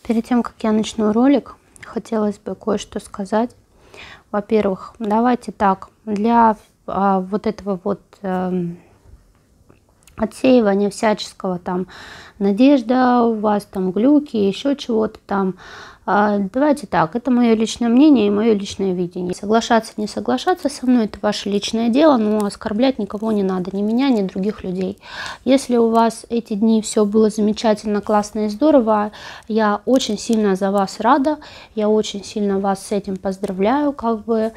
Перед тем, как я начну ролик, хотелось бы кое-что сказать. Во-первых, давайте так, для вот этого вот отсеивания всяческого, там, надежда у вас, там, глюки, еще чего-то там. Давайте так, это мое личное мнение и мое личное видение. Соглашаться, не соглашаться со мной, это ваше личное дело, но оскорблять никого не надо, ни меня, ни других людей. Если у вас эти дни все было замечательно, классно и здорово, я очень сильно за вас рада, я очень сильно вас с этим поздравляю, как бы,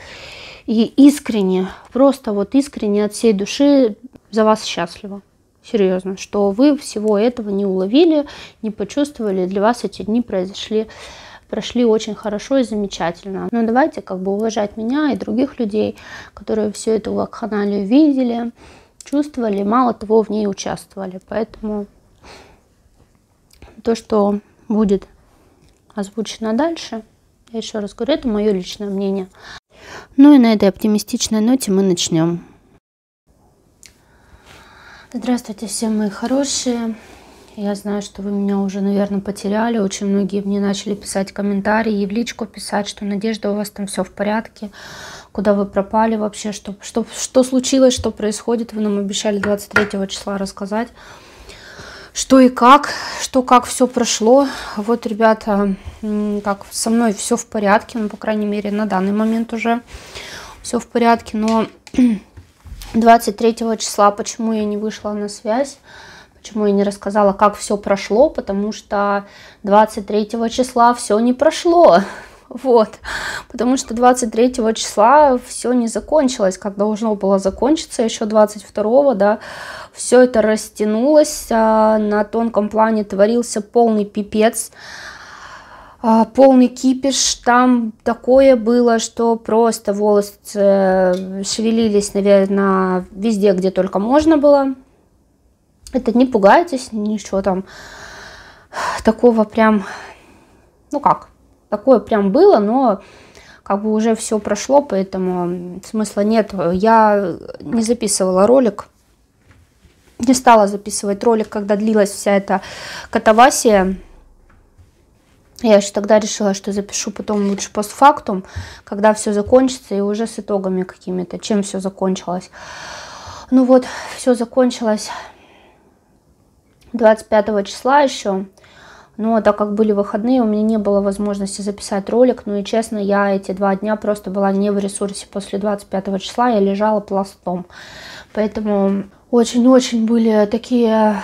и искренне, просто вот искренне от всей души за вас счастлива. Серьезно, что вы всего этого не уловили, не почувствовали, для вас эти дни прошли очень хорошо и замечательно. Но давайте как бы уважать меня и других людей, которые всю эту вакханалию видели, чувствовали, мало того, в ней участвовали. Поэтому то, что будет озвучено дальше, я еще раз говорю, это мое личное мнение. Ну и на этой оптимистичной ноте мы начнем. Здравствуйте, все мои хорошие. Я знаю, что вы меня уже, наверное, потеряли. Очень многие мне начали писать комментарии и в личку писать, что Надежда, у вас там все в порядке. Куда вы пропали вообще? Что случилось, что происходит? Вы нам обещали 23 числа рассказать, что и как, как все прошло. Вот, ребята, как со мной все в порядке. Ну, по крайней мере, на данный момент уже все в порядке. Но 23 числа почему я не вышла на связь? Почему я не рассказала, как все прошло? Потому что 23 числа все не прошло. Вот. Потому что 23 числа все не закончилось, как должно было закончиться еще 22-го, да. Все это растянулось, на тонком плане творился полный пипец, полный кипиш. Там такое было, что просто волосы шевелились, наверное, везде, где только можно было. Это не пугайтесь, ничего там такого прям, ну как, такое прям было, но как бы уже все прошло, поэтому смысла нет. Я не записывала ролик, не стала записывать ролик, когда длилась вся эта катавасия. Я еще тогда решила, что запишу потом лучше постфактум, когда все закончится и уже с итогами какими-то, чем все закончилось. Ну вот, все закончилось 25 числа еще, но так как были выходные, у меня не было возможности записать ролик, ну и честно, я эти 2 дня просто была не в ресурсе. После 25 числа я лежала пластом, поэтому очень-очень были такие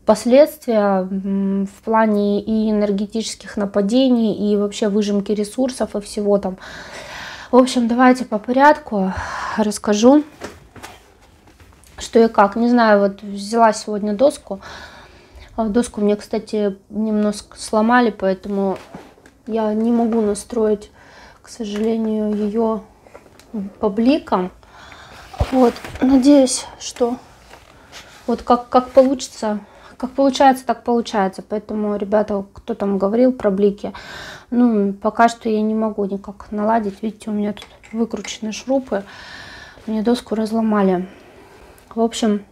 последствия в плане и энергетических нападений, и вообще выжимки ресурсов и всего там. В общем, давайте по порядку расскажу, что и как. Не знаю, вот взяла сегодня доску. Доску мне, кстати, немножко сломали, поэтому я не могу настроить, к сожалению, ее по бликам. Вот, надеюсь, что вот как получится, как получается, так получается. Поэтому, ребята, кто там говорил про блики, ну, пока что я не могу никак наладить. Видите, у меня тут выкручены шурупы, мне доску разломали. В общем,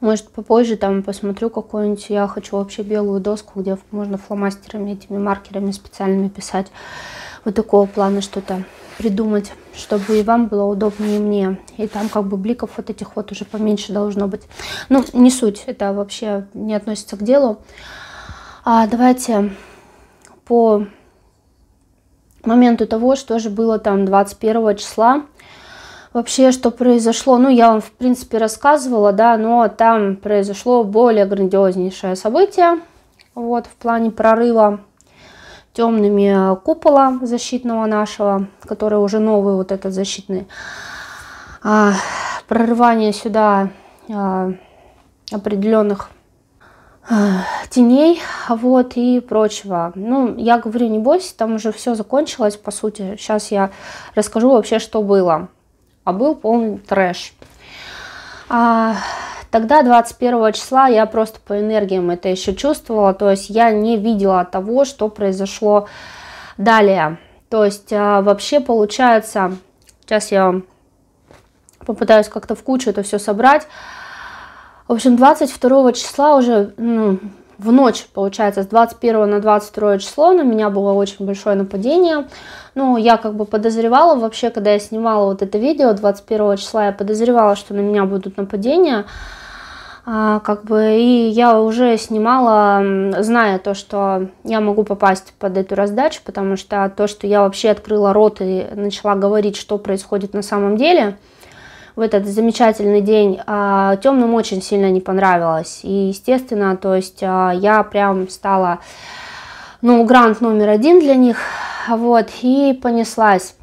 может, попозже там посмотрю какую-нибудь. Я хочу вообще белую доску, где можно фломастерами, этими маркерами специальными писать. Вот такого плана что-то придумать, чтобы и вам было удобнее, и мне. И там как бы бликов вот этих вот уже поменьше должно быть. Ну, не суть, это вообще не относится к делу. Давайте по моменту того, что же было там 21 числа. Вообще, что произошло, ну, я вам, в принципе, рассказывала, да, но там произошло более грандиознейшее событие, вот, в плане прорыва темными купола защитного нашего, который уже новый, вот этот защитный, прорывание сюда определенных теней, вот, и прочего. Ну, я говорю, не бойся, там уже все закончилось, по сути. Сейчас я расскажу вообще, что было. А был полный трэш. Тогда 21 числа я просто по энергиям это еще чувствовала, то есть я не видела того, что произошло далее. То есть вообще получается, сейчас я попытаюсь как-то в кучу это все собрать. В общем, 22 числа уже, ну, в ночь, получается, с 21 на 22 число на меня было очень большое нападение. Ну, я как бы подозревала вообще, когда я снимала вот это видео 21 числа, я подозревала, что на меня будут нападения. Как бы, и я уже снимала, зная то, что я могу попасть под эту раздачу, потому что то, что я вообще открыла рот и начала говорить, что происходит на самом деле в этот замечательный день, темным очень сильно не понравилось. И, естественно, то есть я прям стала, ну, грант номер 1 для них, вот, и понеслась.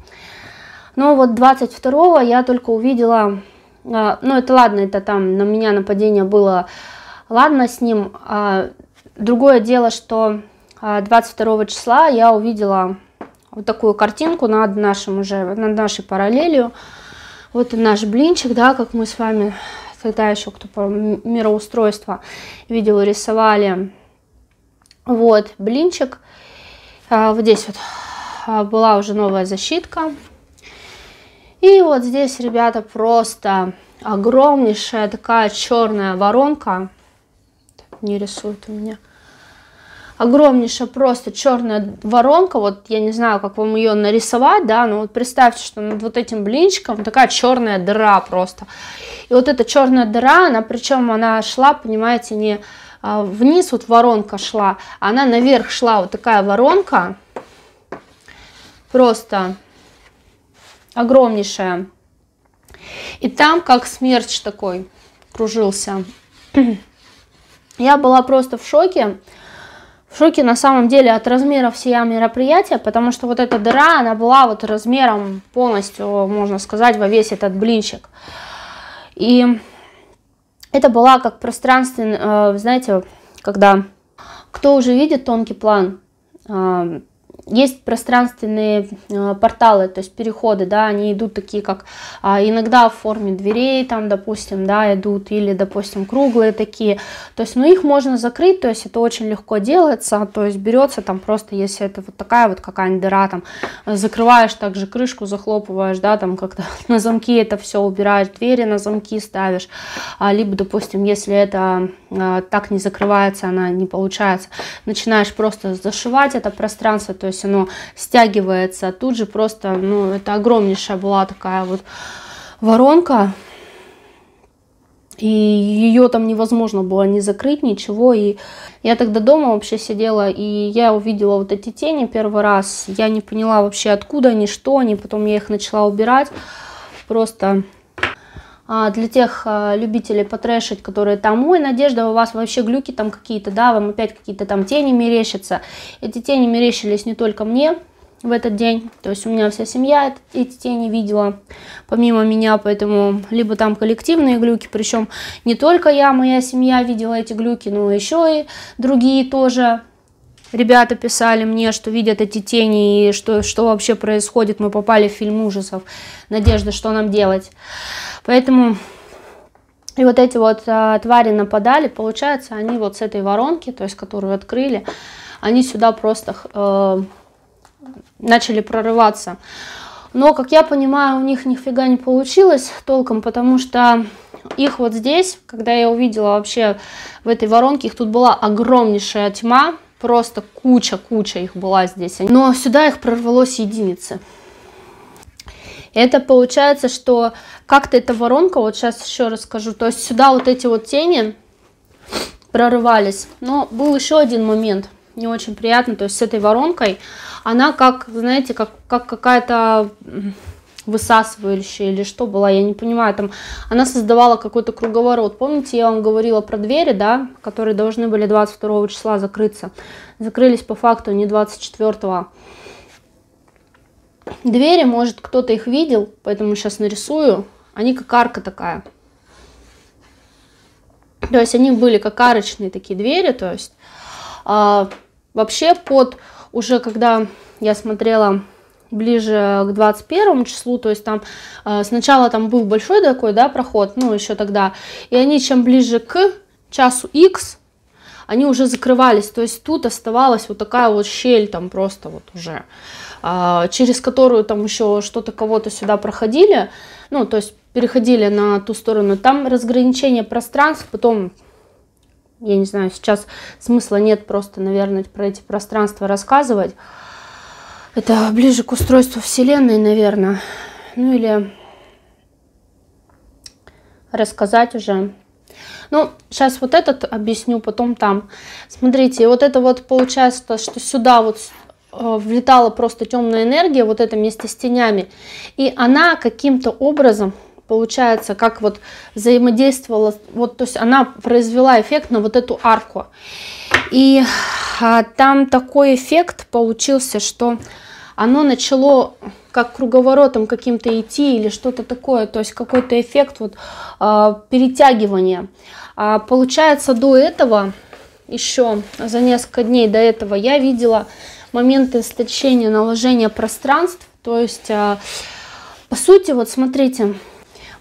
Но вот 22-го я только увидела, ну, это ладно, это там на меня нападение было, ладно с ним. Другое дело, что 22 числа я увидела вот такую картинку над над нашей параллелью. Вот наш блинчик, да, как мы с вами тогда еще кто по мироустройству видео рисовали. Вот блинчик. Вот здесь вот была уже новая защитка. И вот здесь, ребята, просто огромнейшая такая черная воронка. Не рисует у меня. Огромнейшая просто черная воронка, вот я не знаю, как вам ее нарисовать, да, но вот представьте, что над вот этим блинчиком такая черная дыра просто. И вот эта черная дыра, она, причем она шла, понимаете, не вниз вот воронка шла, она наверх шла, вот такая воронка, просто огромнейшая. И там как смерч такой кружился. Я была просто в шоке. В шоке на самом деле от размеров всего мероприятия, потому что вот эта дыра, она была вот размером полностью, можно сказать, во весь этот блинчик. И это была как пространственный, знаете, когда кто уже видит тонкий план, есть пространственные порталы, то есть переходы, да, они идут такие, как иногда в форме дверей, там, допустим, да, идут, или, допустим, круглые такие, то есть, ну, их можно закрыть, то есть, это очень легко делается, то есть, берется там просто, если это вот такая вот какая-нибудь дыра, там, закрываешь также крышку, захлопываешь, да, там, как-то на замки это все убираешь, двери на замки ставишь, либо, допустим, если это так не закрывается, она не получается, начинаешь просто зашивать это пространство, то есть оно стягивается, тут же просто, ну, это огромнейшая была такая вот воронка, и ее там невозможно было не закрыть, ничего, и я тогда дома вообще сидела, и я увидела вот эти тени первый раз, я не поняла вообще откуда они, что они, потом я их начала убирать, просто... Для тех любителей потрэшить, которые там, ой, Надежда, у вас вообще глюки там какие-то, да, вам опять какие-то там тени мерещатся. Эти тени мерещились не только мне в этот день, то есть у меня вся семья эти тени видела, помимо меня, поэтому либо там коллективные глюки, причем не только я, моя семья видела эти глюки, но еще и другие тоже. Ребята писали мне, что видят эти тени и что вообще происходит, мы попали в фильм ужасов. Надежда, что нам делать? Поэтому и вот эти вот твари нападали, получается, они вот с этой воронки, то есть которую открыли, они сюда просто начали прорываться. Но, как я понимаю, у них нифига не получилось толком, потому что их вот здесь, когда я увидела вообще в этой воронке, их тут была огромнейшая тьма, просто куча их была здесь. Но сюда их прорвалось единицы. Это получается, что как-то эта воронка, вот сейчас еще расскажу, то есть сюда вот эти вот тени прорывались. Но был еще один момент, не очень приятный, то есть с этой воронкой, она как, знаете, как какая-то высасывающая или что была, я не понимаю, там она создавала какой-то круговорот. Помните, я вам говорила про двери, да, которые должны были 22 числа закрыться, закрылись по факту не 24-го. Двери, может, кто-то их видел, поэтому сейчас нарисую, они как арка такая. То есть они были как арочные такие двери, то есть вообще уже когда я смотрела ближе к 21 числу, то есть там сначала там был большой такой, да, проход, ну, еще тогда, и они чем ближе к часу X, они уже закрывались, то есть тут оставалась вот такая вот щель там просто вот уже, через которую там еще что-то кого-то сюда проходили, ну, то есть переходили на ту сторону. Там разграничение пространств, потом, я не знаю, сейчас смысла нет просто, наверное, про эти пространства рассказывать. Это ближе к устройству Вселенной, наверное. Ну или рассказать уже. Ну, сейчас вот этот объясню, потом там. Смотрите, вот это вот получается, что сюда вот влетала просто темная энергия, вот это вместе с тенями. И она каким-то образом, получается, как вот взаимодействовала, вот, то есть она произвела эффект на вот эту арку. И там такой эффект получился, что оно начало как круговоротом каким-то идти или что-то такое, то есть какой-то эффект вот перетягивания. Получается, до этого, еще за несколько дней до этого, я видела моменты истощения, наложения пространств, то есть, по сути, вот смотрите,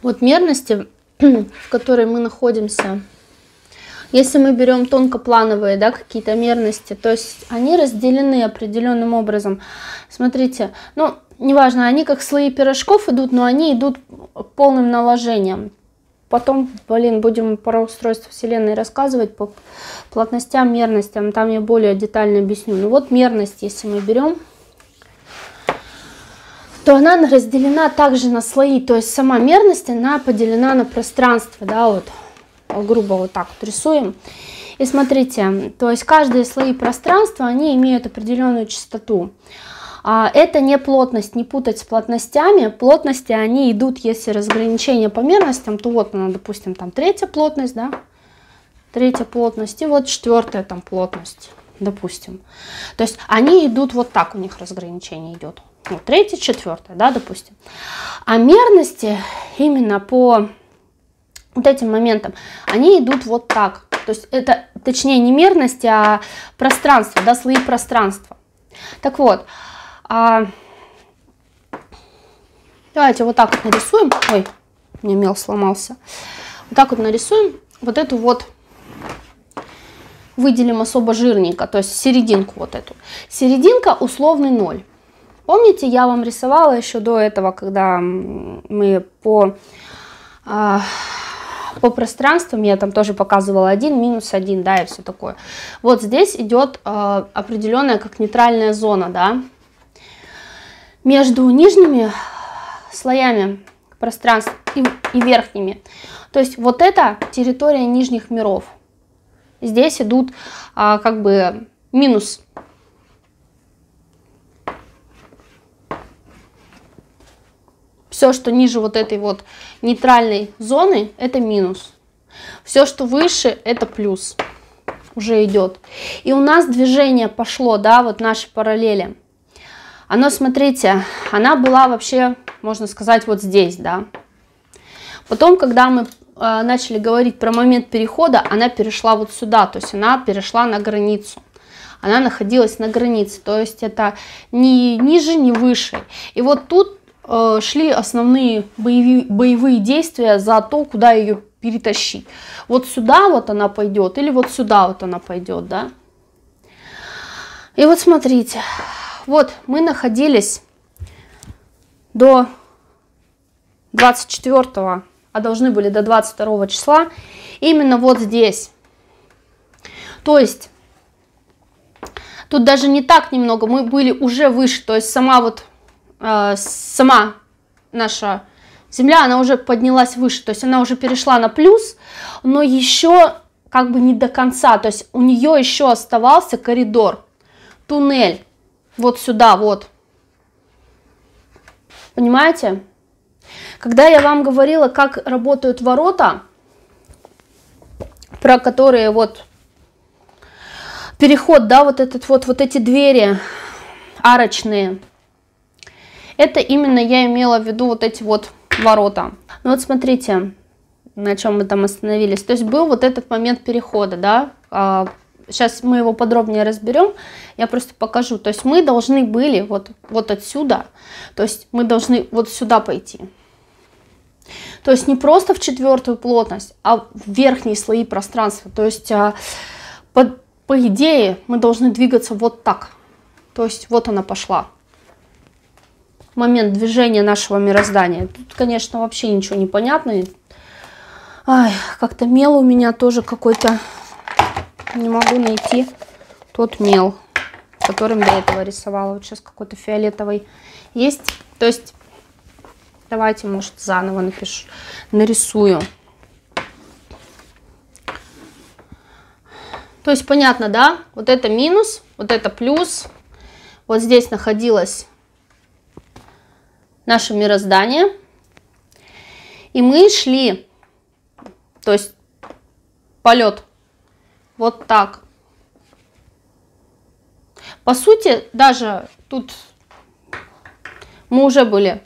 вот мерности, в которой мы находимся, если мы берем тонкоплановые, да, какие-то мерности, то есть они разделены определенным образом. Смотрите, ну, неважно, они как слои пирожков идут, но они идут полным наложением. Потом, блин, будем про устройство Вселенной рассказывать по плотностям, мерностям, там я более детально объясню. Ну вот мерность, если мы берем, то она разделена также на слои, то есть сама мерность, она поделена на пространство, да, вот. Грубо вот так вот рисуем. И смотрите, то есть каждые слои пространства, они имеют определенную частоту. Это не плотность, не путать с плотностями. Плотности, они идут, если разграничение по мерностям, то вот она, допустим, там третья плотность, да, третья плотность, и вот четвертая там плотность, допустим. То есть они идут вот так, у них разграничение идет. Вот третья, четвертая, да, допустим. А мерности именно по вот этим моментом, они идут вот так. То есть это, точнее, не мерности, а пространство, да, слои пространства. Так вот, давайте вот так вот нарисуем. Ой, у меня мел сломался. Вот так вот нарисуем. Вот эту вот выделим особо жирненько, то есть серединку вот эту. Серединка условный 0. Помните, я вам рисовала еще до этого, когда мы по пространствам, я там тоже показывала 1, минус 1, да, и все такое. Вот здесь идет определенная как нейтральная зона, да, между нижними слоями пространств и верхними. То есть вот это территория нижних миров. Здесь идут как бы минус. Все, что ниже вот этой вот нейтральной зоны, это минус. Все, что выше, это плюс. Уже идет. И у нас движение пошло, да, вот наши параллели. Оно, смотрите, она была вообще, можно сказать, вот здесь, да. Потом, когда мы начали говорить про момент перехода, она перешла вот сюда, то есть она перешла на границу. Она находилась на границе, то есть это ни ниже, ни выше. И вот тут шли основные боевые действия за то, куда ее перетащить. Вот сюда вот она пойдет или вот сюда вот она пойдет, да. И вот смотрите, вот мы находились до 24-го, а должны были до 22 числа, именно вот здесь. То есть тут даже не так немного, мы были уже выше, то есть сама наша Земля, она уже поднялась выше, то есть она уже перешла на плюс, но еще как бы не до конца, то есть у нее еще оставался коридор, туннель, вот сюда, вот. Понимаете? Когда я вам говорила, как работают ворота, про которые вот переход, да, вот этот вот эти двери арочные, это именно я имела в виду вот эти вот ворота. Ну вот смотрите, на чем мы там остановились. То есть был вот этот момент перехода, да. Сейчас мы его подробнее разберем. Я просто покажу. То есть мы должны были вот отсюда, то есть мы должны вот сюда пойти. То есть не просто в 4-ю плотность, а в верхние слои пространства. То есть по идее мы должны двигаться вот так. То есть вот она пошла. момент движения нашего мироздания. Тут, конечно, вообще ничего не понятно. Ай, как-то мел у меня тоже какой-то. Не могу найти тот мел, которым до этого рисовала. Вот сейчас какой-то фиолетовый есть. То есть, давайте, может, заново нарисую. То есть, понятно, да? Вот это минус, вот это плюс. Вот здесь находилось наше мироздание. И мы шли, то есть полет, вот так. По сути, даже тут мы уже были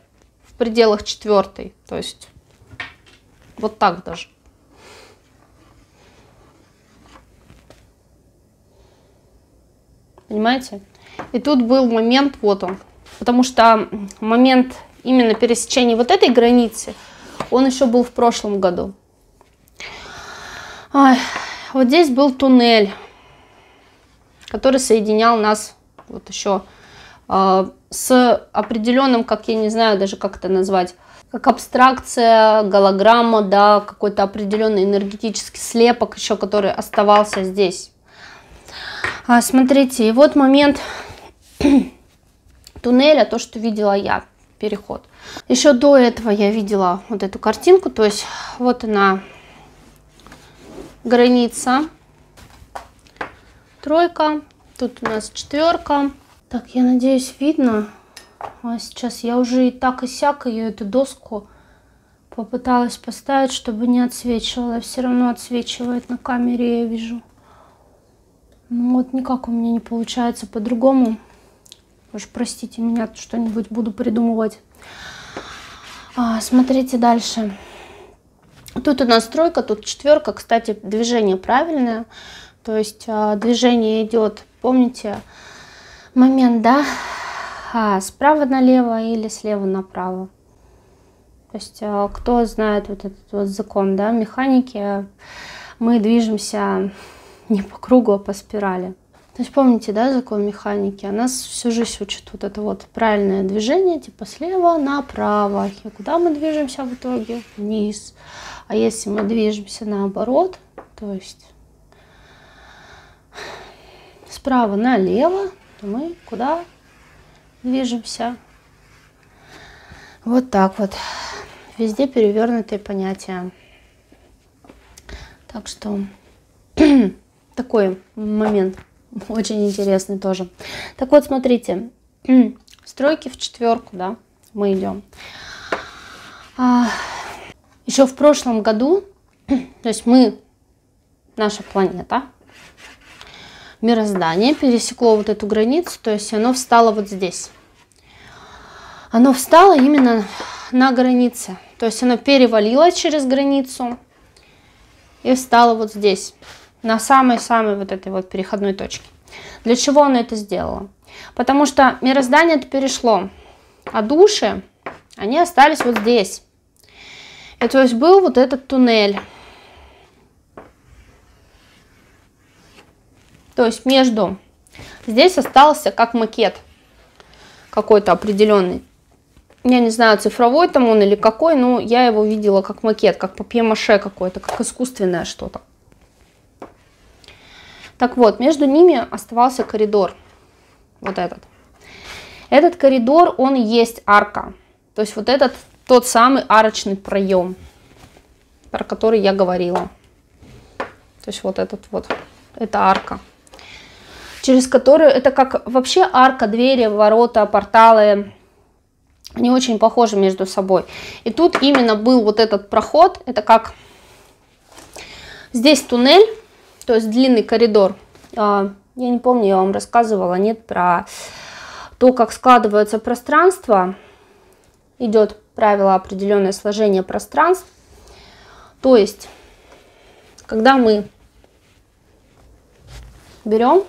в пределах 4, то есть вот так даже. Понимаете? И тут был момент, вот он. Потому что момент именно пересечения вот этой границы, он еще был в прошлом году. Ой, вот здесь был туннель, который соединял нас вот еще с определенным, как я не знаю даже как это назвать, как абстракция, голограмма, да, какой-то определенный энергетический слепок еще, который оставался здесь. Смотрите, и вот момент туннеля, то, что видела я, переход. Еще до этого я видела вот эту картинку, то есть вот она, граница, 3, тут у нас 4. Так, я надеюсь, видно. А сейчас я уже и так и сяк ее, эту доску попыталась поставить, чтобы не отсвечивала. Все равно отсвечивает на камере, я вижу. Ну вот никак у меня не получается по-другому. Уж простите меня, что-нибудь буду придумывать. Смотрите дальше. Тут у нас 3, тут 4. Кстати, движение правильное. То есть движение идет, помните, момент, да? Справа налево или слева направо. То есть кто знает вот этот вот закон, да, механики, мы движемся не по кругу, а по спирали. То есть помните, да, закон механики? А нас всю жизнь учат вот это вот правильное движение, типа слева направо. И куда мы движемся в итоге? Вниз. А если мы движемся наоборот, то есть справа налево, то мы куда движемся? Вот так вот. Везде перевернутые понятия. Так что такой момент очень интересный тоже. Так вот, смотрите, с 3 в 4, да, мы идем. Еще в прошлом году, то есть наша планета, мироздание пересекло вот эту границу, то есть оно встало вот здесь. Оно встало именно на границе, то есть оно перевалило через границу и встало вот здесь, на самой-самой вот этой вот переходной точке. Для чего оно это сделало? Потому что мироздание это перешло, а души, они остались вот здесь. И то есть был вот этот туннель. То есть между... Здесь остался как макет какой-то определенный. Я не знаю, цифровой там он или какой, но я его видела как макет, как папье-маше какое-то, как искусственное что-то. Так вот, между ними оставался коридор. Вот этот. Этот коридор, он и есть арка. То есть вот этот тот самый арочный проем, про который я говорила. То есть вот этот вот, это арка. Через которую, это как вообще арка, двери, ворота, порталы, они очень похожи между собой. И тут именно был вот этот проход, это как здесь туннель, то есть длинный коридор. Я не помню, я вам рассказывала, нет, про то, как складывается пространство. Идет правило определенное сложение пространств. То есть, когда мы берем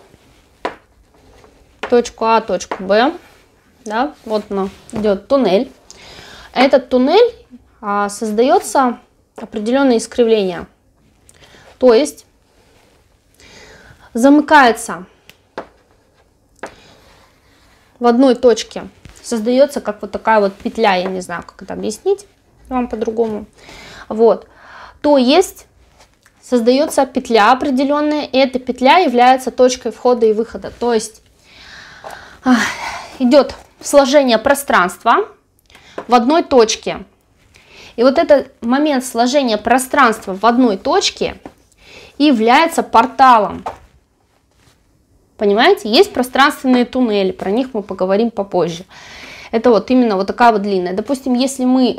точку А, точку Б, да, вот она, идет туннель. Этот туннель создается определенное искривление. То есть замыкается в одной точке создается как вот такая вот петля, я не знаю, как это объяснить вам по-другому, вот, то есть создается петля определенная, и эта петля является точкой входа и выхода, то есть идет сложение пространства в одной точке, и вот этот момент сложения пространства в одной точке является порталом. Понимаете, есть пространственные туннели, про них мы поговорим попозже. Это вот именно вот такая вот длинная. Допустим, если мы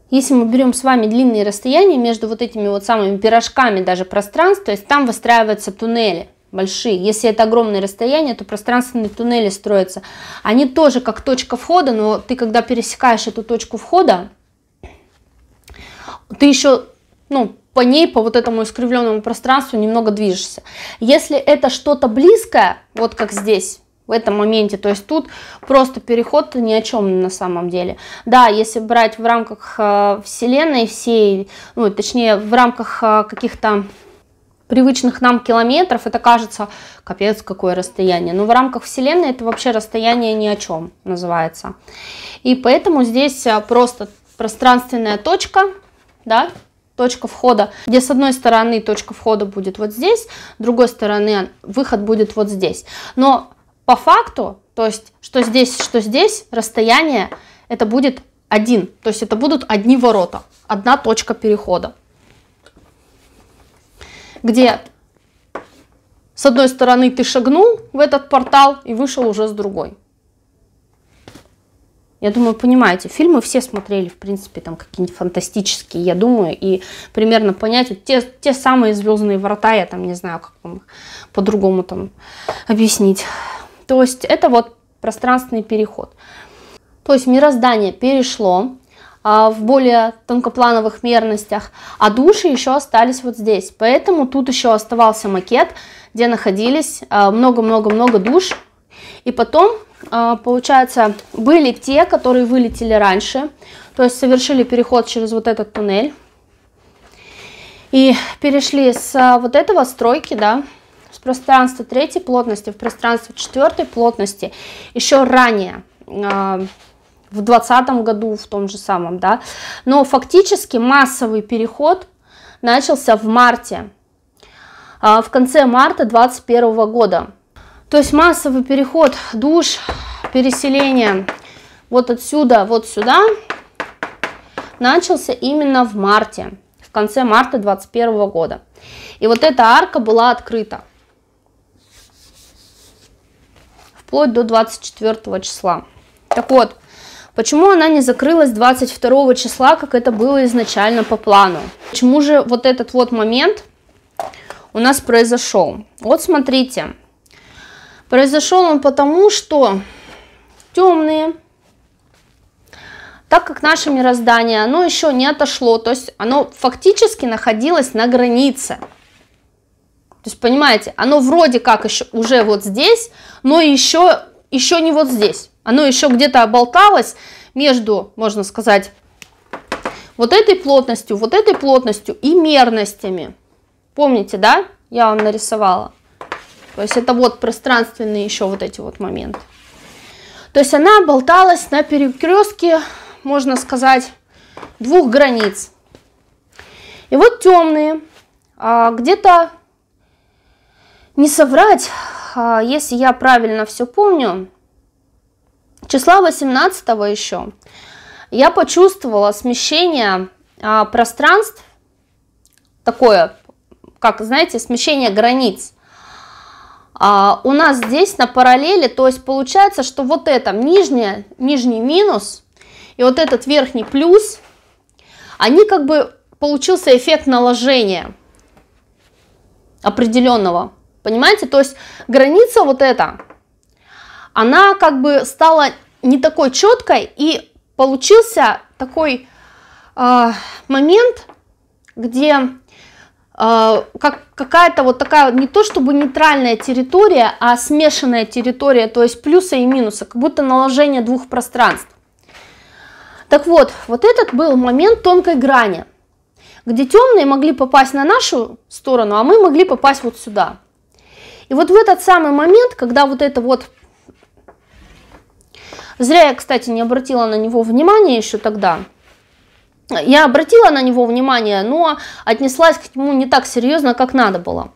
берем с вами длинные расстояния между вот этими вот самыми пирожками даже пространств, то есть там выстраиваются туннели большие. Если это огромные расстояния, то пространственные туннели строятся. Они тоже как точка входа, но ты когда пересекаешь эту точку входа, ты еще, по ней, по вот этому искривленному пространству немного движешься. Если это что-то близкое, вот как здесь, в этом моменте, то есть тут просто переход ни о чем на самом деле. Да, если брать в рамках Вселенной всей, точнее в рамках каких-то привычных нам километров, это кажется, капец, какое расстояние. Но в рамках Вселенной это вообще расстояние ни о чем называется. И поэтому здесь просто пространственная точка, да, точка входа, где с одной стороны точка входа будет вот здесь, с другой стороны выход будет вот здесь. Но по факту, то есть что здесь расстояние, это будет один, то есть это будут одни ворота, одна точка перехода, где с одной стороны ты шагнул в этот портал и вышел уже с другой. Я думаю, понимаете, фильмы все смотрели, в принципе, там какие-нибудь фантастические, я думаю, и примерно понять, вот те самые звездные врата, я там не знаю, как вам по-другому там объяснить. То есть это вот пространственный переход. То есть мироздание перешло в более тонкоплановых мерностях, а души еще остались вот здесь. Поэтому тут еще оставался макет, где находились много-много-много душ. И потом, получается, были те, которые вылетели раньше, то есть совершили переход через вот этот туннель. И перешли с вот этого стройки, да, с пространства 3 плотности в пространство 4 плотности еще ранее, в 2020 году, в том же самом, да. Но фактически массовый переход начался в марте, в конце марта 2021 года. То есть массовый переход душ, переселение вот отсюда вот сюда начался именно в марте, в конце марта 2021 года. И вот эта арка была открыта вплоть до 24 числа. Так вот, почему она не закрылась 22 числа, как это было изначально по плану? Почему же вот этот вот момент у нас произошел? Вот смотрите. Произошел он потому, что темные, так как наше мироздание, оно еще не отошло, то есть оно фактически находилось на границе. То есть, понимаете, оно вроде как еще уже вот здесь, но еще не вот здесь. Оно еще где-то оболталось между, можно сказать, вот этой плотностью и мерностями. Помните, да? Я вам нарисовала. То есть это вот пространственные еще вот эти вот моменты. То есть она болталась на перекрестке, можно сказать, двух границ. И вот темные, где-то, не соврать, если я правильно все помню, числа 18 еще, я почувствовала смещение пространств, такое, как, знаете, смещение границ. У нас здесь на параллели, то есть получается, что вот это нижний минус и вот этот верхний плюс, они как бы получился эффект наложения определенного, понимаете? То есть граница вот эта, она как бы стала не такой четкой, и получился такой момент, где как какая-то вот такая, не то чтобы нейтральная территория, а смешанная территория, то есть плюсы и минусы, как будто наложение двух пространств. Так вот, вот этот был момент тонкой грани, где темные могли попасть на нашу сторону, а мы могли попасть вот сюда. И вот в этот самый момент, когда вот это вот Зря я, кстати, не обратила на него внимания еще тогда. Я обратила на него внимание, но отнеслась к нему не так серьезно, как надо было.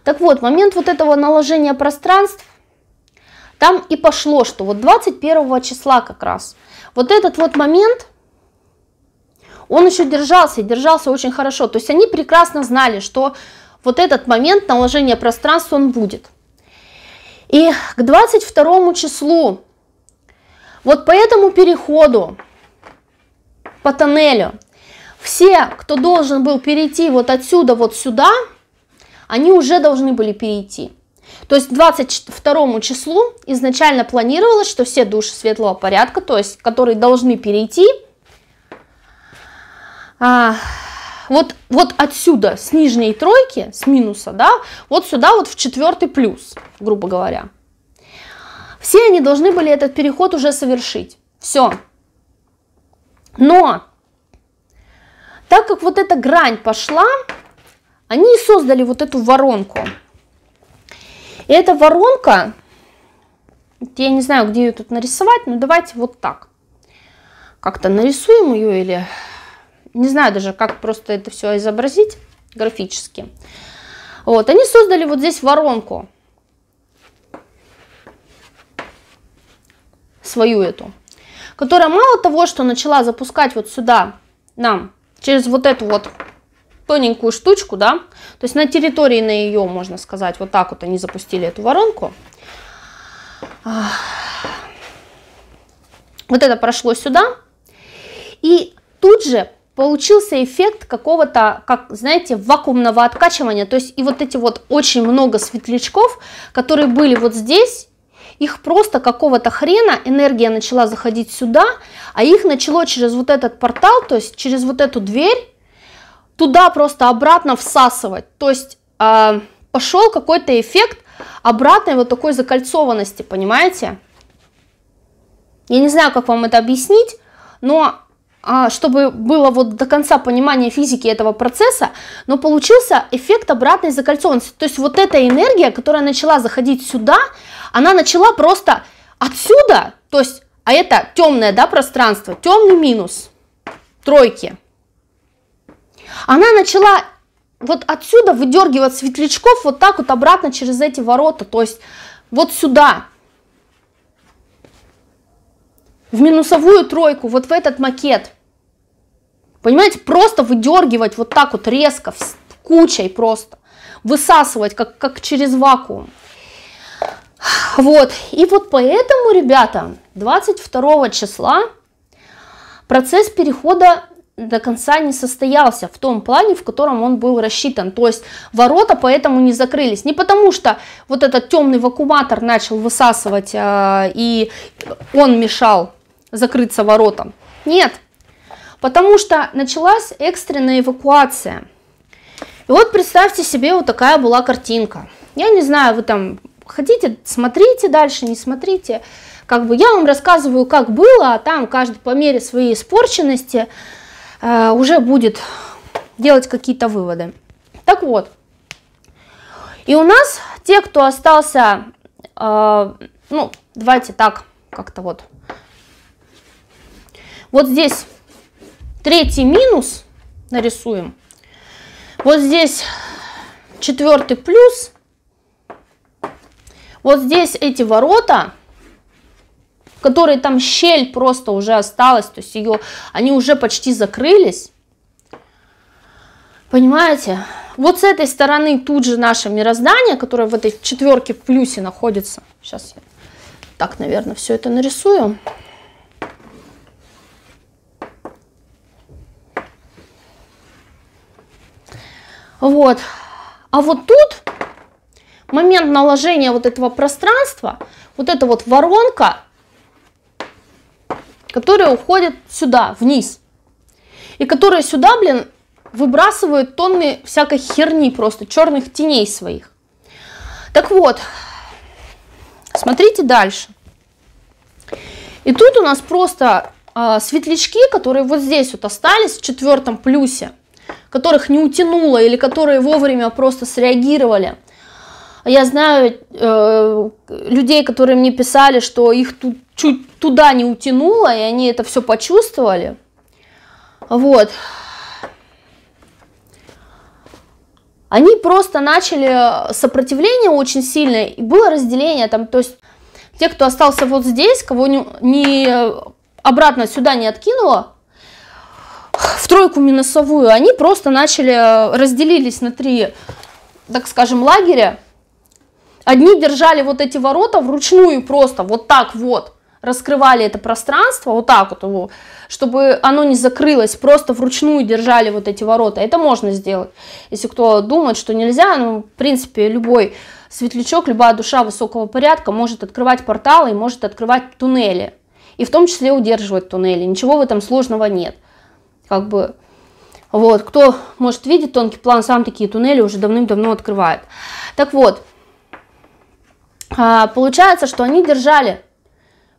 Так вот, момент вот этого наложения пространств, там и пошло, что вот 21 числа как раз, вот этот вот момент, он еще держался, и держался очень хорошо. То есть они прекрасно знали, что вот этот момент наложения пространств, он будет. И к 22 числу, вот по этому переходу, по тоннелю, все, кто должен был перейти вот отсюда вот сюда, они уже должны были перейти. То есть 22 числу изначально планировалось, что все души светлого порядка, то есть которые должны перейти, вот отсюда, с нижней тройки, с минуса, да, вот сюда вот в 4 плюс, грубо говоря. Все они должны были этот переход уже совершить. Все. Но, так как вот эта грань пошла, они создали вот эту воронку. И эта воронка, я не знаю, где ее тут нарисовать, но давайте вот так. Как-то нарисуем ее или... Не знаю даже, как просто это все изобразить графически. Вот, они создали вот здесь воронку. Свою эту. Которая мало того, что начала запускать вот сюда нам, через вот эту вот тоненькую штучку, да, то есть на территории на ее, можно сказать, вот так вот они запустили эту воронку. Вот это прошло сюда. И тут же получился эффект какого-то, как, знаете, вакуумного откачивания. То есть и вот эти вот очень много светлячков, которые были вот здесь, их просто какого-то хрена энергия начала заходить сюда, а их начало через вот этот портал, то есть через вот эту дверь, туда просто обратно всасывать. То есть пошел какой-то эффект обратной вот такой закольцованности, понимаете? Я не знаю, как вам это объяснить, но... чтобы было вот до конца понимания физики этого процесса, но получился эффект обратной закольцованности. То есть вот эта энергия, которая начала заходить сюда, она начала просто отсюда, то есть, а это темное, да, пространство, темный минус тройки. Она начала вот отсюда выдергивать светлячков вот так вот обратно через эти ворота, то есть вот сюда. В минусовую тройку, вот в этот макет. Понимаете, просто выдергивать вот так вот резко, кучей просто. Высасывать, как через вакуум. Вот. И вот поэтому, ребята, 22 числа процесс перехода до конца не состоялся в том плане, в котором он был рассчитан. То есть ворота поэтому не закрылись. Не потому что вот этот темный вакууматор начал высасывать, и он мешал закрыться воротам. Нет. Потому что началась экстренная эвакуация. И вот представьте себе, вот такая была картинка. Я не знаю, вы там хотите, смотрите дальше, не смотрите. Как бы я вам рассказываю, как было, а там каждый по мере своей испорченности уже будет делать какие-то выводы. Так вот. И у нас те, кто остался, ну, давайте так, как-то вот. Вот здесь третий минус нарисуем. Вот здесь 4 плюс. Вот здесь эти ворота, которые там щель просто уже осталась, то есть они уже почти закрылись. Понимаете? Вот с этой стороны тут же наше мироздание, которое в этой 4 плюсе находится. Сейчас я так, наверное, все это нарисую. Вот. А вот тут момент наложения вот этого пространства, вот эта вот воронка, которая уходит сюда, вниз. И которая сюда, блин, выбрасывает тонны всякой херни просто, черных теней своих. Так вот, смотрите дальше. И тут у нас просто светлячки, которые вот здесь вот остались в 4 плюсе, которых не утянуло или которые вовремя просто среагировали Я знаю людей, которые мне писали, что их тут чуть туда не утянуло, и они это все почувствовали. Вот. Они просто начали сопротивление очень сильное, и было разделение там, то есть те, кто остался вот здесь, кого не обратно сюда не откинуло, в тройку минусовую, они просто разделились на 3, так скажем, лагеря. Одни держали вот эти ворота вручную просто, вот так вот, раскрывали это пространство, вот так вот его, чтобы оно не закрылось, просто вручную держали вот эти ворота. Это можно сделать. Если кто думает, что нельзя, ну, в принципе, любой светлячок, любая душа высокого порядка может открывать порталы и может открывать туннели. И в том числе удерживать туннели. Ничего в этом сложного нет. Как бы, вот, кто может видеть тонкий план, сам такие туннели уже давным-давно открывает. Так вот, получается, что они держали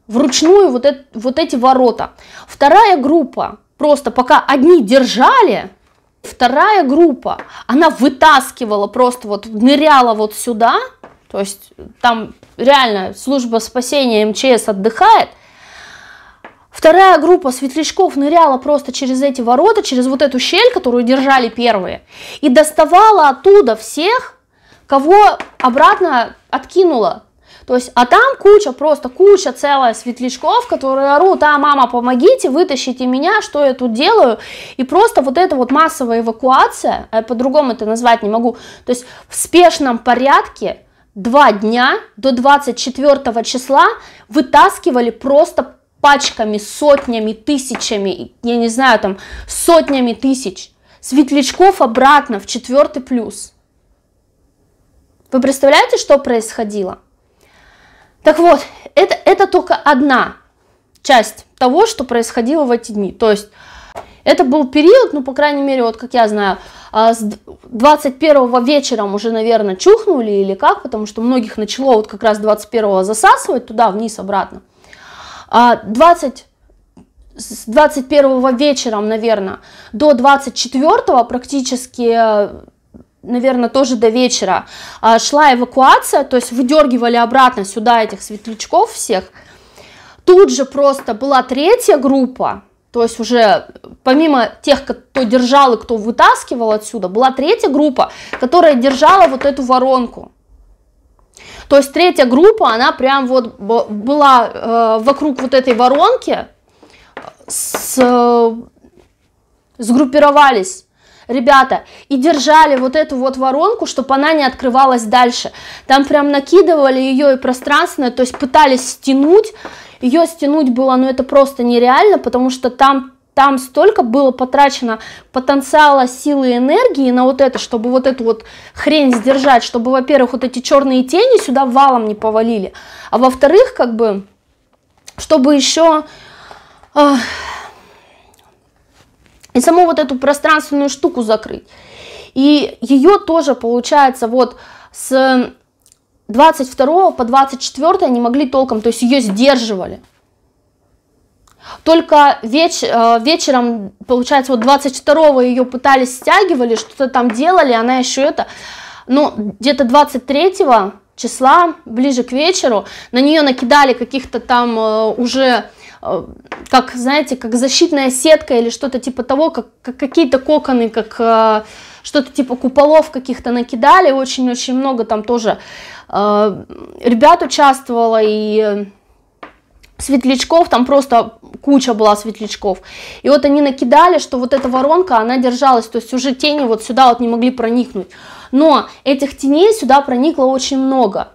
вручную вот эти ворота. Вторая группа, просто пока одни держали, вторая группа, она вытаскивала, просто вот ныряла вот сюда, то есть там реально служба спасения МЧС отдыхает. Вторая группа светлячков ныряла просто через эти ворота, через вот эту щель, которую держали первые, и доставала оттуда всех, кого обратно откинула. То есть, а там куча целая светлячков, которые орут: а, мама, помогите, вытащите меня, что я тут делаю. И просто вот эта вот массовая эвакуация, я по-другому это назвать не могу, то есть в спешном порядке 2 дня до 24 числа вытаскивали просто пачками, сотнями, тысячами, я не знаю, там сотнями тысяч светлячков обратно в 4 плюс. Вы представляете, что происходило? Так вот, это только одна часть того, что происходило в эти дни. То есть это был период, ну, по крайней мере, вот как я знаю, с 21-го вечером уже, наверное, чухнули или как, потому что многих начало вот как раз 21-го засасывать туда, вниз, обратно. С 21-го вечером, наверное, до 24-го практически, наверное, тоже до вечера шла эвакуация, то есть выдергивали обратно сюда этих светлячков всех. Тут же просто была 3-я группа, то есть уже помимо тех, кто держал и кто вытаскивал отсюда, была 3-я группа, которая держала вот эту воронку. То есть 3-я группа, она прям вот была вокруг вот этой воронки, сгруппировались ребята и держали вот эту вот воронку, чтобы она не открывалась дальше. Там прям накидывали ее и пространственно, то есть пытались стянуть. Ее стянуть было, ну, это просто нереально, потому что там столько было потрачено потенциала, силы и энергии на вот это, чтобы вот эту вот хрень сдержать, чтобы, во-первых, вот эти черные тени сюда валом не повалили, а во-вторых, как бы, чтобы еще и саму вот эту пространственную штуку закрыть. И ее тоже, получается, вот с 22 по 24 они могли толком, то есть ее сдерживали. Только вечером, получается, вот 22-го ее пытались стягивали, что-то там делали, она еще это, но где-то 23 числа, ближе к вечеру, на нее накидали каких-то там уже, как, знаете, как защитная сетка или что-то типа того, как какие-то коконы, как что-то типа куполов каких-то накидали, очень-очень много там тоже ребят участвовало и светлячков, там просто куча была светлячков. И вот они накидали, что вот эта воронка, она держалась, то есть уже тени вот сюда вот не могли проникнуть. Но этих теней сюда проникло очень много.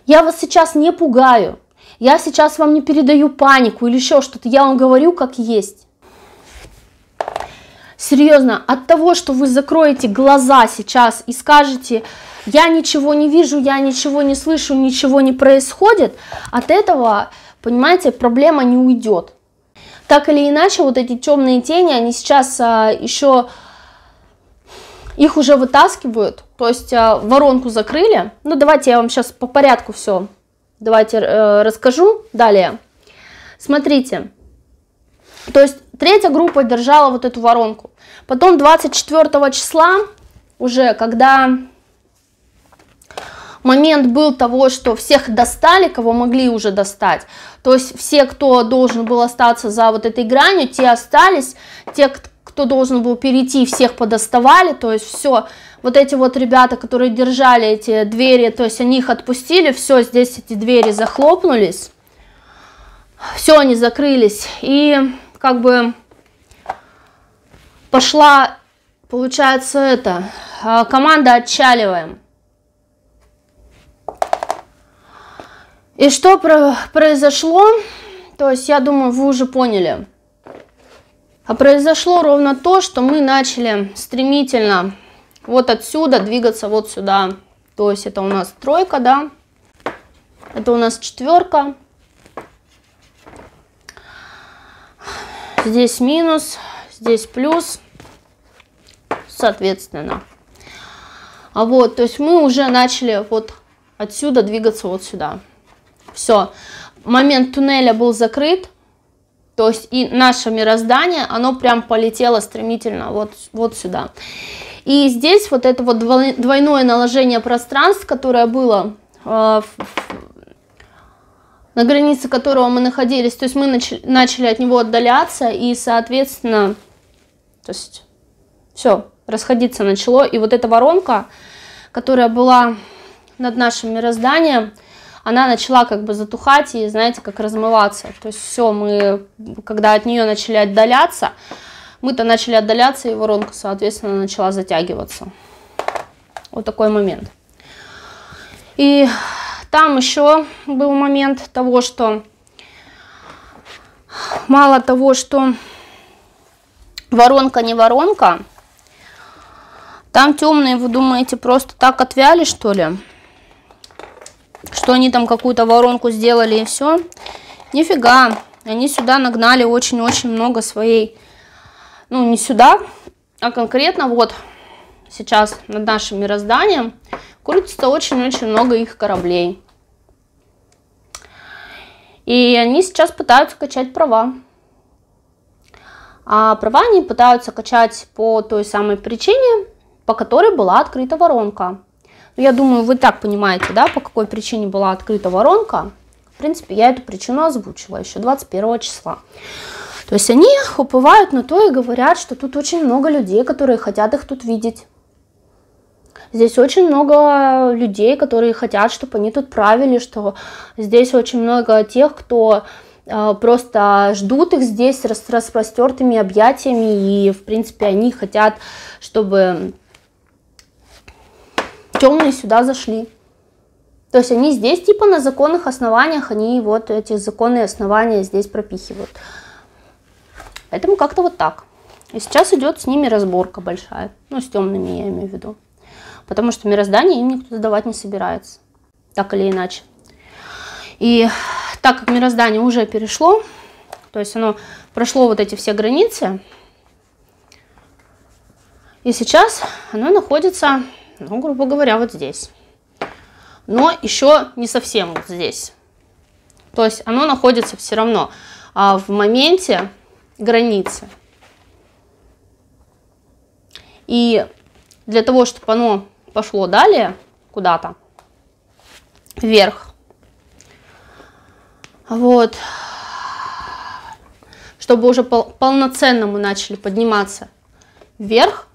Я вас сейчас не пугаю, я сейчас вам не передаю панику или еще что-то, я вам говорю как есть. Серьезно, от того, что вы закроете глаза сейчас и скажете: я ничего не вижу, я ничего не слышу, ничего не происходит, от этого, понимаете, проблема не уйдет. Так или иначе, вот эти темные тени, они сейчас еще, их уже вытаскивают, то есть воронку закрыли. Ну, давайте я вам сейчас по порядку все, давайте расскажу далее. Смотрите, то есть 3-я группа держала вот эту воронку. Потом 24 числа, уже когда момент был того, что всех достали, кого могли уже достать. То есть все, кто должен был остаться за вот этой гранью, те остались, те, кто должен был перейти, всех подоставали, то есть все, вот эти вот ребята, которые держали эти двери, то есть они их отпустили, все, здесь эти двери захлопнулись, все, они закрылись, и как бы пошла, получается, это, команда «Отчаливаем». И что произошло, то есть я думаю, вы уже поняли. А произошло ровно то, что мы начали стремительно вот отсюда двигаться вот сюда. То есть это у нас тройка, да, это у нас четверка. Здесь минус, здесь плюс, соответственно. А вот, то есть мы уже начали вот отсюда двигаться вот сюда. Все, момент туннеля был закрыт, то есть и наше мироздание, оно прям полетело стремительно вот сюда. И здесь вот это вот двойное наложение пространств, которое было, на границе которого мы находились, то есть мы начали от него отдаляться, и, соответственно, то есть все, расходиться начало. И вот эта воронка, которая была над нашим мирозданием, она начала как бы затухать и, знаете, как размываться. То есть все, мы, когда от нее начали отдаляться, мы-то начали отдаляться, и воронка, соответственно, начала затягиваться. Вот такой момент. И там еще был момент того, что мало того, что воронка не воронка, там темные, вы думаете, просто так отвяли, что ли? Что они там какую-то воронку сделали и все? Нифига, они сюда нагнали очень-очень много своей, ну не сюда, а конкретно вот сейчас над нашим мирозданием крутится очень-очень много их кораблей. И они сейчас пытаются качать права. А права они пытаются качать по той самой причине, по которой была открыта воронка. Я думаю, вы так понимаете, да, по какой причине была открыта воронка. В принципе, я эту причину озвучила еще 21 числа. То есть они уповают на то и говорят, что тут очень много людей, которые хотят их тут видеть. Здесь очень много людей, которые хотят, чтобы они тут правили, что здесь очень много тех, кто просто ждут их здесь с распростертыми объятиями, и, в принципе, они хотят, чтобы темные сюда зашли. То есть они здесь типа на законных основаниях, они вот эти законные основания здесь пропихивают. Поэтому как-то вот так. И сейчас идет с ними разборка большая. Ну, с темными я имею в виду. Потому что мироздание им никто сдавать не собирается. Так или иначе. И так как мироздание уже перешло, то есть оно прошло вот эти все границы, и сейчас оно находится, ну, грубо говоря, вот здесь. Но еще не совсем вот здесь. То есть оно находится все равно в моменте границы. И для того, чтобы оно пошло далее куда-то вверх, вот, чтобы уже полноценно мы начали подниматься вверх,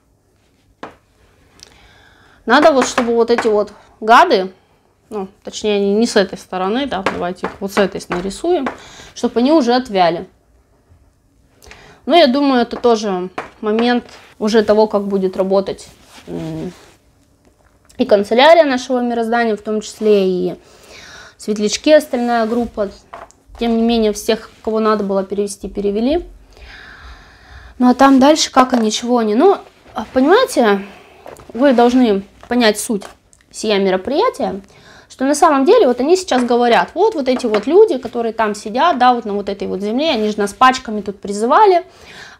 надо вот, чтобы вот эти вот гады, ну, точнее, они не с этой стороны, да, давайте их вот с этой нарисуем, чтобы они уже отвяли. Но я думаю, это тоже момент уже того, как будет работать и канцелярия нашего мироздания, в том числе и светлячки, остальная группа. Тем не менее, всех, кого надо было перевести, перевели. Ну, а там дальше как и ничего не. Ну, понимаете, вы должны понять суть сия мероприятия, что на самом деле вот они сейчас говорят, вот эти вот люди, которые там сидят, да, вот на вот этой вот земле, они же нас пачками тут призывали,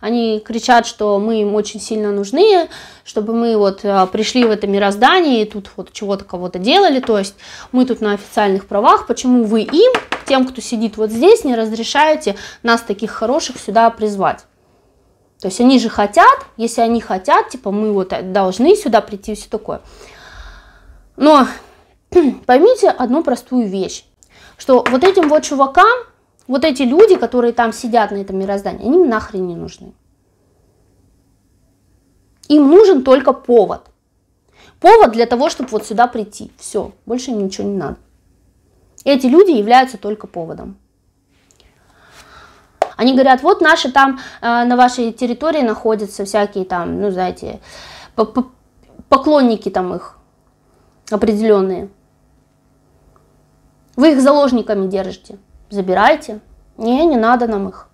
они кричат, что мы им очень сильно нужны, чтобы мы вот пришли в это мироздание и тут вот чего-то кого-то делали, то есть мы тут на официальных правах, почему вы им, тем, кто сидит вот здесь, не разрешаете нас таких хороших сюда призвать? То есть они же хотят, если они хотят, типа мы вот должны сюда прийти, все такое. Но поймите одну простую вещь, что вот этим вот чувакам, вот эти люди, которые там сидят на этом мироздании, они нахрен не нужны. Им нужен только повод. Повод для того, чтобы вот сюда прийти. Все, больше им ничего не надо. Эти люди являются только поводом. Они говорят, вот наши там на вашей территории находятся всякие там, ну знаете, поклонники там их определенные. Вы их заложниками держите. Забирайте. Не надо нам их.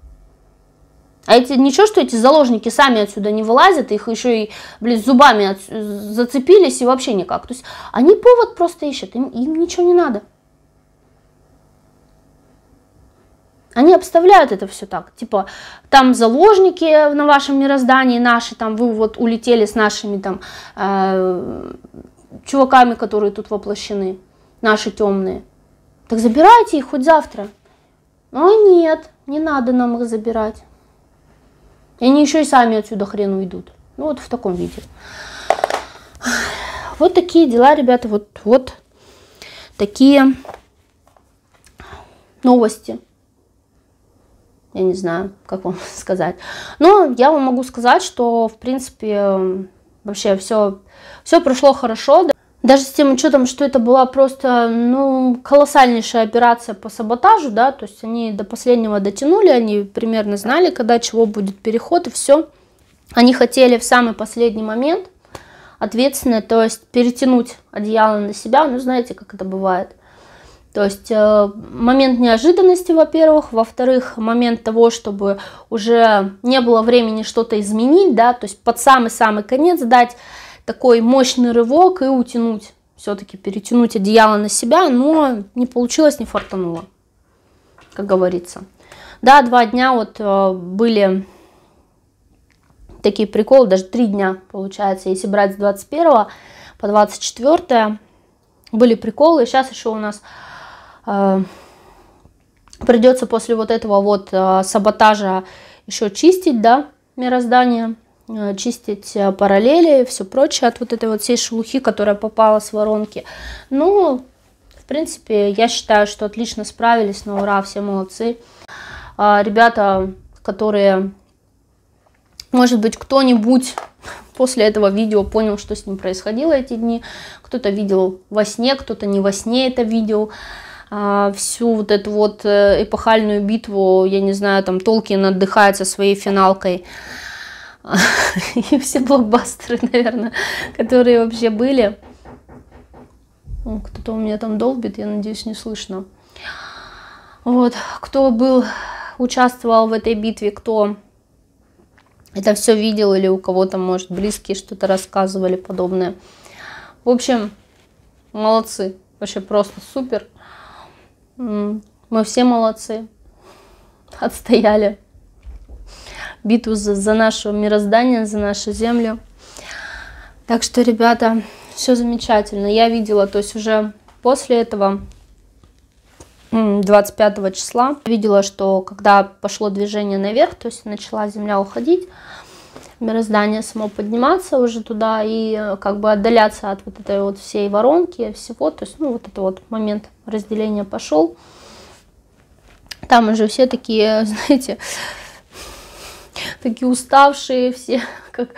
А эти, ничего, что эти заложники сами отсюда не вылазят, их еще и, зубами зацепились и вообще никак. То есть они повод просто ищут, им ничего не надо. Они обставляют это все так, типа, там заложники на вашем мироздании наши, там вы вот улетели с нашими там чуваками, которые тут воплощены, наши темные. Так забирайте их хоть завтра. Ой, нет, не надо нам их забирать. И они еще и сами отсюда хрен уйдут. Ну вот в таком виде. Вот такие дела, ребята, вот такие новости. Я не знаю, как вам сказать. Но я вам могу сказать, что, в принципе, вообще все прошло хорошо. Даже с тем учетом, что это была просто, ну, колоссальнейшая операция по саботажу, да, то есть они до последнего дотянули, они примерно знали, когда чего будет переход, и все. Они хотели в самый последний момент ответственно, то есть перетянуть одеяло на себя, ну, знаете, как это бывает. То есть момент неожиданности, во-первых, во-вторых, момент того, чтобы уже не было времени что-то изменить, да, то есть под самый-самый конец дать такой мощный рывок и утянуть, все-таки перетянуть одеяло на себя, но не получилось, не фартануло, как говорится. Да, 2 дня вот были такие приколы, даже 3 дня получается, если брать с 21 по 24 были приколы, и сейчас еще у нас придется после вот этого вот саботажа еще чистить, да, мироздание, чистить параллели и все прочее от вот этой вот всей шелухи, которая попала с воронки. Ну, в принципе, я считаю, что отлично справились, на ура, все молодцы. Ребята, которые, может быть, кто-нибудь после этого видео понял, что с ним происходило эти дни, кто-то видел во сне, кто-то не во сне это видел. Всю вот эту вот эпохальную битву, я не знаю, там Толкин отдыхает со своей финалкой. И все блокбастеры, наверное, которые вообще были. Кто-то у меня там долбит, я надеюсь, не слышно. Вот, кто участвовал в этой битве, кто это все видел, или у кого-то, может, близкие что-то рассказывали подобное. В общем, молодцы, вообще просто супер. Мы все молодцы, отстояли битву за наше мироздание, за нашу землю. Так что, ребята, все замечательно. Я видела, то есть уже после этого, 25 числа, видела, что когда пошло движение наверх, то есть начала Земля уходить, мироздание само подниматься уже туда и как бы отдаляться от вот этой вот всей воронки, всего, то есть, ну, вот это вот момент разделения пошел. Там уже все такие, знаете, такие уставшие все, как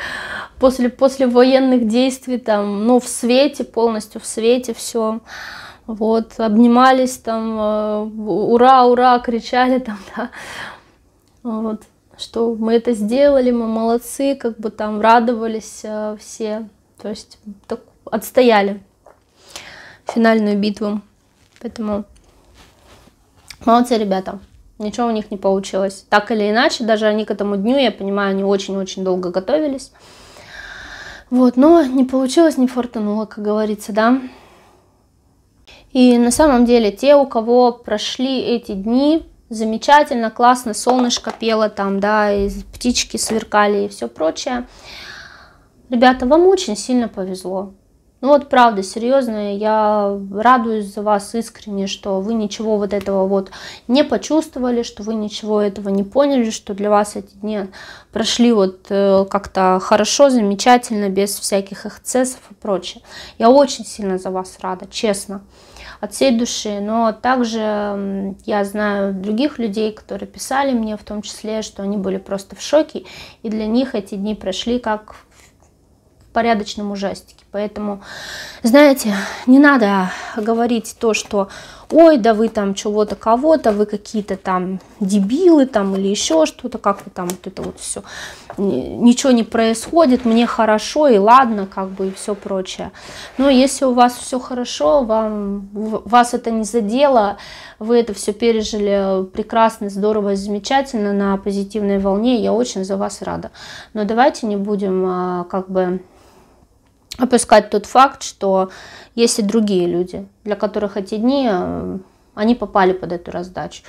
после военных действий, там, ну, в свете, полностью в свете все. Вот, обнимались там, ура, ура, кричали там, да. Вот, что мы это сделали, мы молодцы, как бы там радовались все. То есть так, отстояли финальную битву. Поэтому молодцы, ребята. Ничего у них не получилось. Так или иначе, даже они к этому дню, я понимаю, они очень-очень долго готовились. Вот, но не получилось, не фартануло, как говорится, да. И на самом деле, те, у кого прошли эти дни, замечательно, классно, солнышко пело там, да, и птички сверкали и все прочее. Ребята, вам очень сильно повезло. Ну вот правда, серьезно, я радуюсь за вас искренне, что вы ничего вот этого вот не почувствовали, что вы ничего этого не поняли, что для вас эти дни прошли вот как-то хорошо, замечательно, без всяких эксцессов и прочее. Я очень сильно за вас рада, честно, от всей души. Но также я знаю других людей, которые писали мне, в том числе, что они были просто в шоке, и для них эти дни прошли как порядочном ужастике. Поэтому, знаете, не надо говорить то, что ой, да вы там чего-то кого-то, вы какие-то там дебилы там или еще что-то, как вы там вот это вот все, ничего не происходит, мне хорошо и ладно, как бы и все прочее. Но если у вас все хорошо, вас это не задело, вы это все пережили прекрасно, здорово, замечательно, на позитивной волне, я очень за вас рада. Но давайте не будем как бы опускать тот факт, что есть и другие люди, для которых эти дни, они попали под эту раздачу.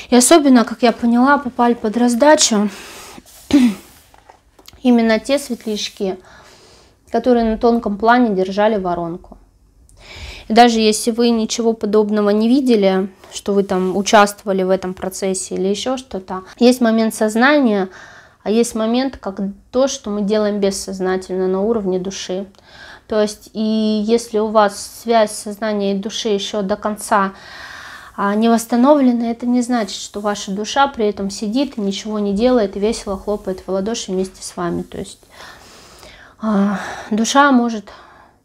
И особенно, как я поняла, попали под раздачу именно те светлячки, которые на тонком плане держали воронку. И даже если вы ничего подобного не видели, что вы там участвовали в этом процессе или еще что-то, есть момент сознания, а есть момент, как то, что мы делаем бессознательно на уровне души. То есть, и если у вас связь сознания и души еще до конца не восстановлена, это не значит, что ваша душа при этом сидит и ничего не делает, и весело хлопает в ладоши вместе с вами. То есть, душа может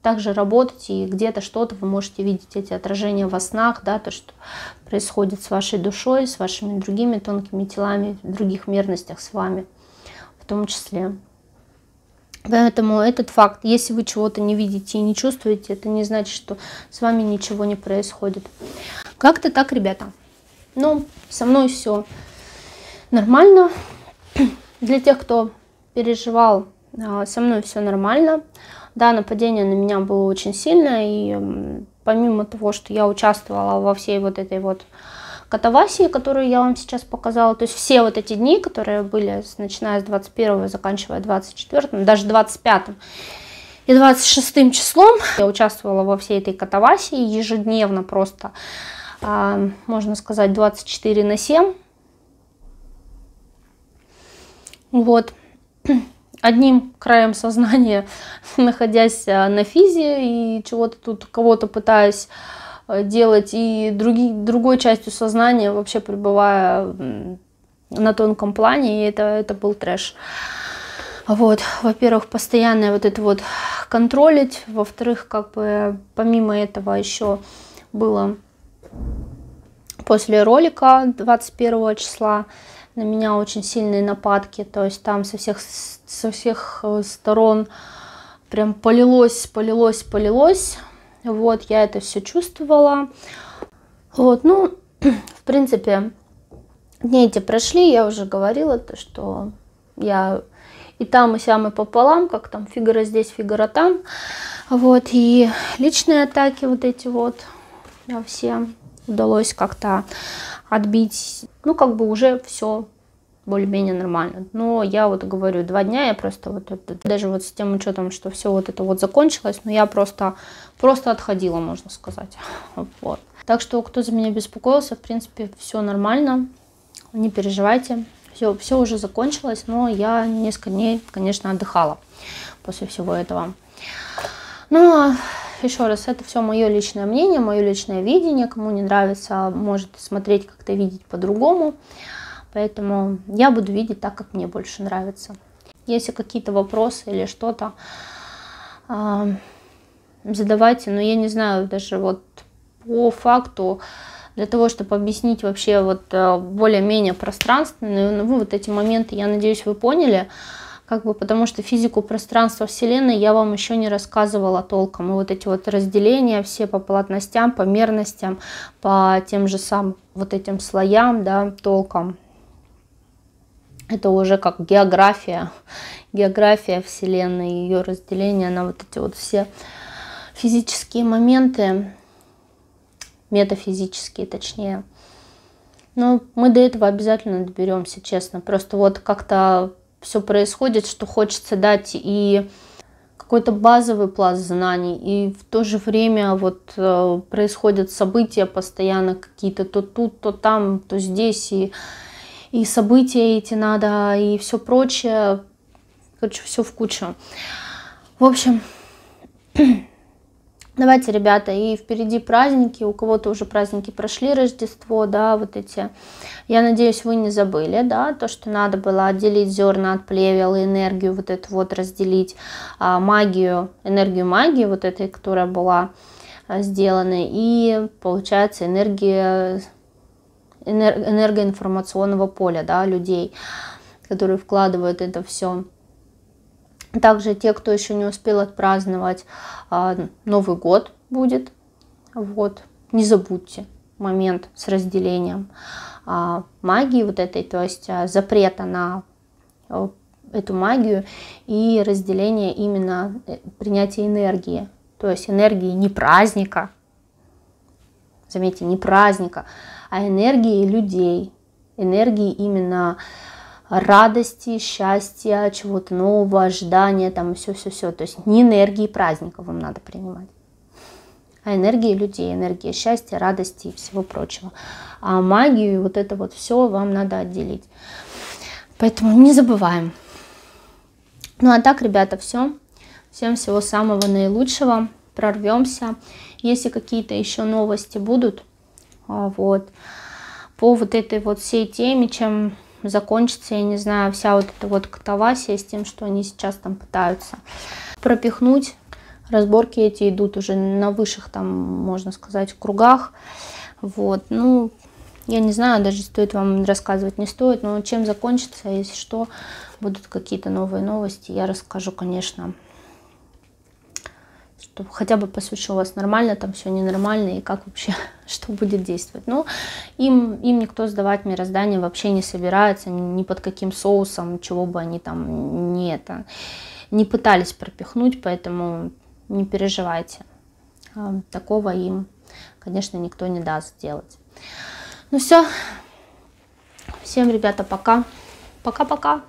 также работать, и где-то что-то вы можете видеть, эти отражения во снах, да, то, что происходит с вашей душой, с вашими другими тонкими телами, в других мерностях с вами в том числе. Поэтому этот факт, если вы чего-то не видите и не чувствуете, это не значит, что с вами ничего не происходит. Как-то так, ребята. Ну, со мной все нормально. Для тех, кто переживал, со мной все нормально. Да, нападение на меня было очень сильное, и помимо того, что я участвовала во всей вот этой вот катавасии, которую я вам сейчас показала, то есть все вот эти дни, которые были, начиная с 21 заканчивая 24, даже 25 и 26 числом, я участвовала во всей этой катавасии ежедневно просто, можно сказать, 24/7. Вот. Одним краем сознания, находясь на физе и чего-то тут кого-то пытаясь делать, и другой частью сознания вообще пребывая на тонком плане, и это был трэш. Вот, во-первых, постоянно вот это вот контролить, во-вторых, как бы помимо этого еще было после ролика 21 числа на меня очень сильные нападки, то есть там со всех сторон прям полилось. Вот, я это все чувствовала. Вот, ну, в принципе, дни эти прошли, я уже говорила, то, что я и там, и сям, и пополам, как там, фигура здесь, фигура там. Вот, и личные атаки вот эти вот, да, все удалось как-то отбить. Ну, как бы уже все более-менее нормально. Но я вот говорю, 2 дня я просто вот это, даже вот с тем учетом, что все вот это вот закончилось, но я просто отходила, можно сказать. Вот. Так что, кто за меня беспокоился, в принципе, все нормально, не переживайте, все уже закончилось, но я несколько дней, конечно, отдыхала после всего этого. Ну, еще раз, это все мое личное мнение, мое личное видение. Кому не нравится, может смотреть как-то, видеть по-другому. Поэтому я буду видеть так, как мне больше нравится. Если какие-то вопросы или что-то, задавайте. Но я не знаю, даже вот по факту, для того, чтобы объяснить вообще вот более-менее пространственно, ну, вот эти моменты, я надеюсь, вы поняли, как бы, потому что физику пространства Вселенной я вам еще не рассказывала толком. И вот эти вот разделения все по плотностям, по мерностям, по тем же самым вот этим слоям, да, толком. Это уже как география Вселенной, ее разделение на вот эти вот все физические моменты, метафизические точнее. Но мы до этого обязательно доберемся, честно. Просто вот как-то все происходит, что хочется дать и какой-то базовый пласт знаний, и в то же время вот происходят события постоянно какие-то, то тут, то там, то здесь, и события эти надо, и все прочее, короче, все в кучу. В общем, давайте, ребята, и впереди праздники, у кого-то уже праздники прошли, Рождество, да, вот эти. Я надеюсь, вы не забыли, да, то, что надо было отделить зерна от плевел, и энергию вот эту вот разделить, магию, энергию магии вот этой, которая была сделана, и получается энергоинформационного поля, да, людей, которые вкладывают это все. Также те, кто еще не успел отпраздновать, Новый год будет. Вот. Не забудьте момент с разделением магии вот этой, то есть запрета на эту магию и разделение именно принятия энергии. То есть энергии не праздника, заметьте, не праздника, а энергии людей, энергии именно радости, счастья, чего-то нового, ожидания, там все-все-все. То есть не энергии праздника вам надо принимать, а энергии людей, энергия счастья, радости и всего прочего. А магию, вот это вот все вам надо отделить. Поэтому не забываем. Ну а так, ребята, все. Всем всего самого наилучшего. Прорвемся. Если какие-то еще новости будут, вот, по вот этой вот всей теме, чем закончится, я не знаю, вся вот эта вот катавасия с тем, что они сейчас там пытаются пропихнуть. Разборки эти идут уже на высших, там, можно сказать, кругах. Вот, ну, я не знаю, даже стоит вам рассказывать, не стоит, но чем закончится, если что, будут какие-то новые новости, я расскажу, конечно, что хотя бы посвящу вас, нормально там все, ненормально, и как вообще, что будет действовать. Но им никто сдавать мироздание вообще не собирается, ни под каким соусом, чего бы они там не пытались пропихнуть, поэтому не переживайте. Такого им, конечно, никто не даст сделать. Ну все, всем, ребята, пока. Пока-пока.